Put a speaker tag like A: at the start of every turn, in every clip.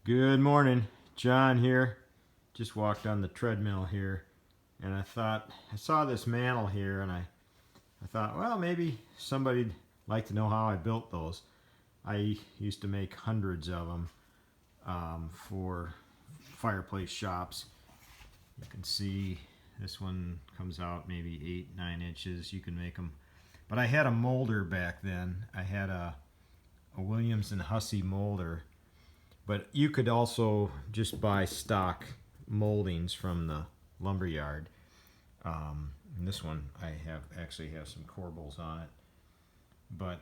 A: Good morning, John here. Just walked on the treadmill here, and I saw this mantle here, and I thought, well, maybe somebody'd like to know how I built those. I used to make hundreds of them for fireplace shops. You can see this one comes out maybe 8-9 inches. You can make them, but I had a molder back then. I had a Williams and Hussey molder. But you could also just buy stock moldings from the lumber yard. And this one I actually have some corbels on it. But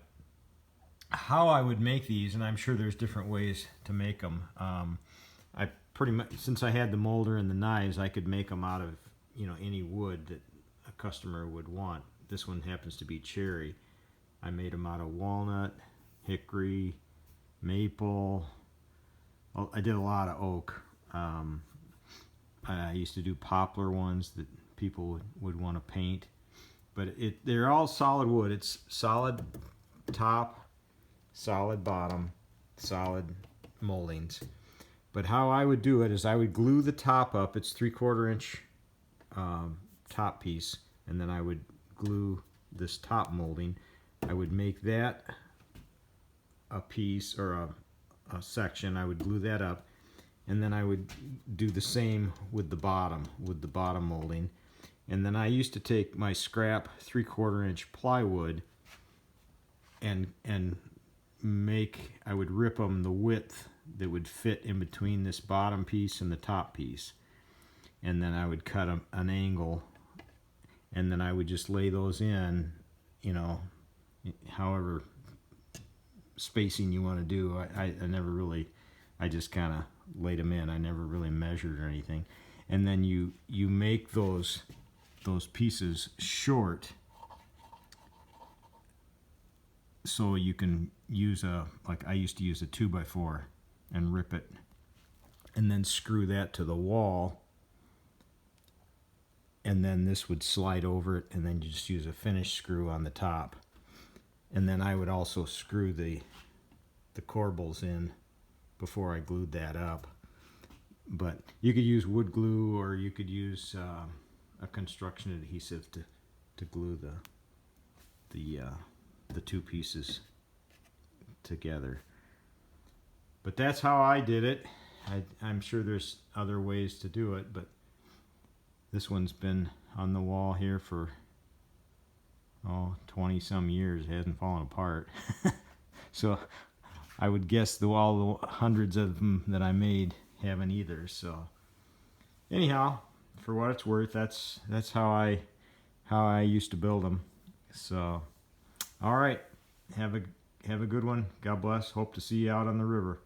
A: how I would make these, and I'm sure there's different ways to make them. I pretty much, since I had the molder and the knives, I could make them out of any wood that a customer would want. This one happens to be cherry. I made them out of walnut, hickory, maple. Well, I did a lot of oak. I used to do poplar ones that people would want to paint. But they're all solid wood. It's solid top, solid bottom, solid moldings. But how I would do it is I would glue the top up. It's 3/4 inch top piece. And then I would glue this top molding. I would make that a piece or a section. I would glue that up, and then I would do the same with the bottom molding. And then I used to take my scrap 3/4 inch plywood and I would rip them the width that would fit in between this bottom piece and the top piece, and then I would cut an angle, and then I would just lay those in, however spacing you want to do. I never really, I just kind of laid them in. I never really measured or anything. And then you make those pieces short, so you can use like I used to use a 2x4 and rip it, and then screw that to the wall, and then this would slide over it, and then you just use a finish screw on the top. And then I would also screw the corbels in before I glued that up. But you could use wood glue, or you could use a construction adhesive to glue the two pieces together. But that's how I did it. I'm sure there's other ways to do it, but this one's been on the wall here for 20 some years. It hasn't fallen apart. So I would guess all the hundreds of them that I made haven't either. So anyhow, for what it's worth, that's how I used to build them. So all right, have a good one. God bless. Hope to see you out on the river.